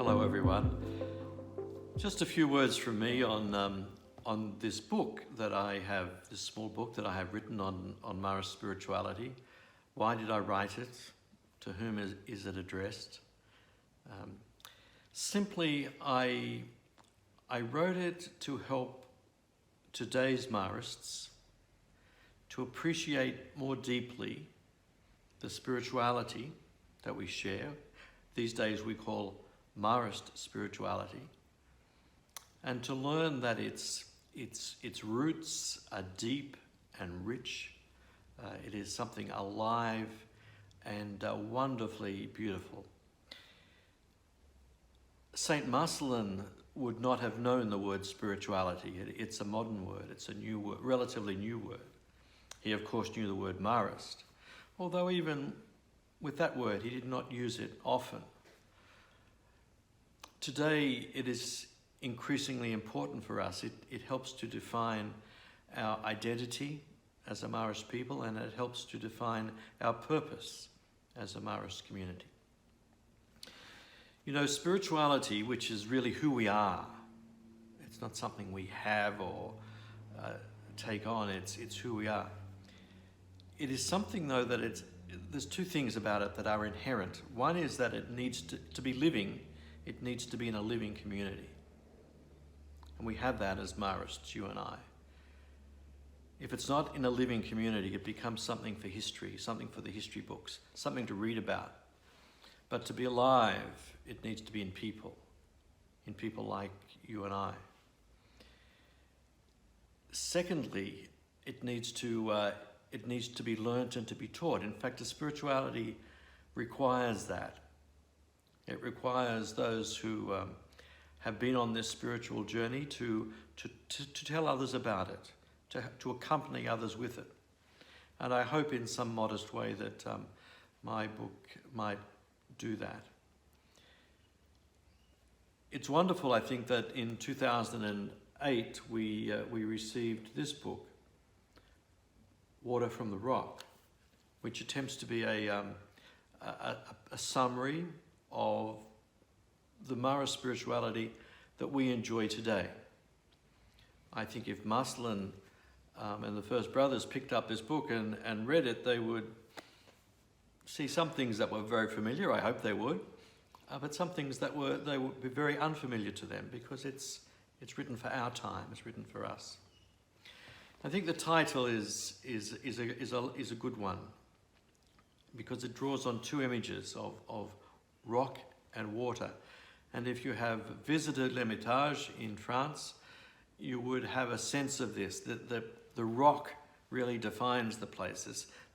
Hello everyone. Just a few words from me on this book that I have, this small book that I have written on Marist spirituality. Why did I write it? To whom is it addressed? Simply, I wrote it to help today's Marists to appreciate more deeply the spirituality that we share. These days we call Marist spirituality, and to learn that its roots are deep and rich. It is something alive and wonderfully beautiful. Saint Marcelin would not have known the word spirituality. It's a modern word. It's a new word, relatively new word. He, of course, knew the word Marist, although even with that word, he did not use it often. Today, it is increasingly important for us. It helps to define our identity as a Marist people, and it helps to define our purpose as a Marist community. You know, spirituality, which is really who we are, it's not something we have or take on, it's who we are. It is something, though, that there's two things about it that are inherent. One is that it needs to be living. It needs to be in a living community. And we have that as Marists, you and I. If it's not in a living community, it becomes something for history, something for the history books, something to read about. But to be alive, it needs to be in people like you and I. Secondly, it needs to be learnt and to be taught. In fact, the spirituality requires that. It requires those who have been on this spiritual journey to tell others about it, to accompany others with it. And I hope in some modest way that my book might do that. It's wonderful, I think, that in 2008 we received this book, Water from the Rock, which attempts to be a summary of the Marist spirituality that we enjoy today. I think if Marcelin and the First Brothers picked up this book and read it, they would see some things that were very familiar. I hope they would, but some things that they would be very unfamiliar to them, because it's written for our time. It's written for us. I think the title is a good one, because it draws on two images of rock and water. And if you have visited L'Hermitage in France, you would have a sense of this, that the rock really defines the place.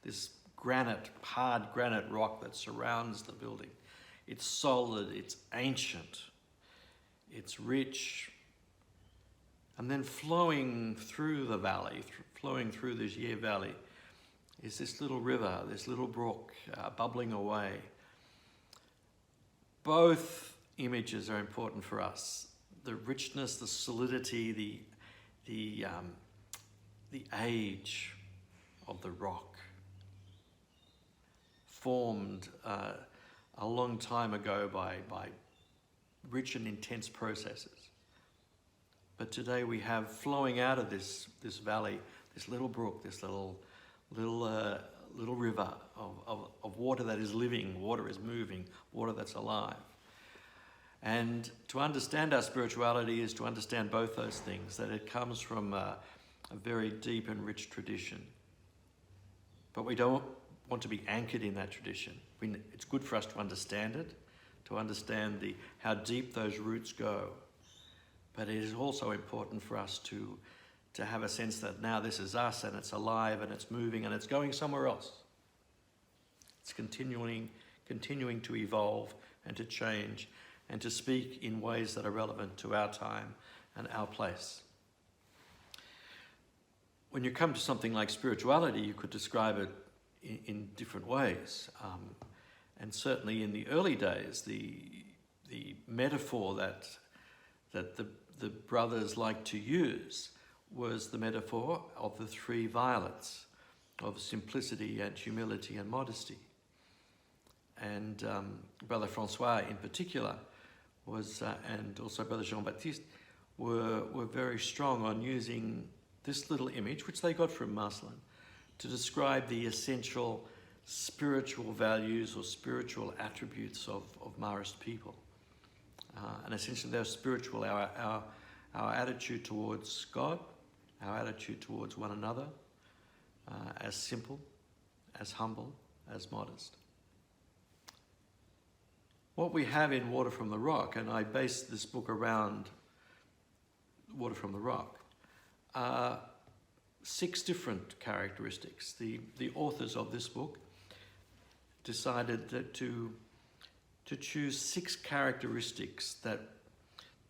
This granite, hard granite rock that surrounds the building. It's solid, it's ancient, it's rich. And then flowing through the valley, flowing through the Gier Valley, is this little river, this little brook bubbling away. Both images are important for us. The richness, the solidity, the age of the rock, formed a long time ago by rich and intense processes. But today we have flowing out of this valley, this little brook, this little river of water that is living, water is moving, water that's alive. And to understand our spirituality is to understand both those things, that it comes from a very deep and rich tradition. But we don't want to be anchored in that tradition. It's good for us to understand it, to understand how deep those roots go. But it is also important for us to have a sense that now this is us, and it's alive, and it's moving, and it's going somewhere else. It's continuing to evolve and to change and to speak in ways that are relevant to our time and our place. When you come to something like spirituality, you could describe it in different ways. And certainly in the early days, the metaphor that the brothers liked to use was the metaphor of the three violets, of simplicity and humility and modesty. And Brother Francois in particular and also Brother Jean-Baptiste, were very strong on using this little image, which they got from Marcelin, to describe the essential spiritual values or spiritual attributes of Marist people. And essentially they're spiritual, our attitude towards God, our attitude towards one another, as simple, as humble, as modest. What we have in Water from the Rock, and I based this book around Water from the Rock, are 6 different characteristics. The authors of this book decided that to choose 6 characteristics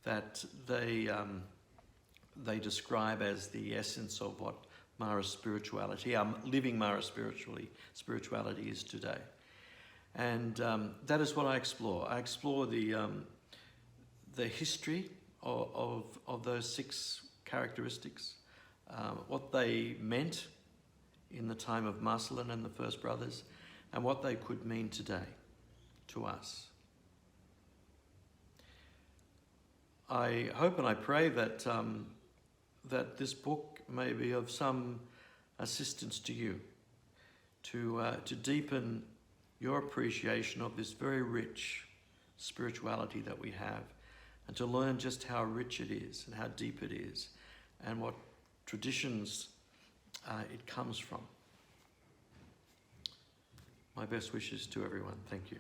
that they describe as the essence of what Marist spirituality, living Marist spirituality is today. And that is what I explore. I explore the history of those 6 characteristics, what they meant in the time of Marcelin and the First Brothers, and what they could mean today to us. I hope and I pray that that this book may be of some assistance to you to deepen your appreciation of this very rich spirituality that we have, and to learn just how rich it is and how deep it is and what traditions it comes from. My best wishes to everyone. Thank you.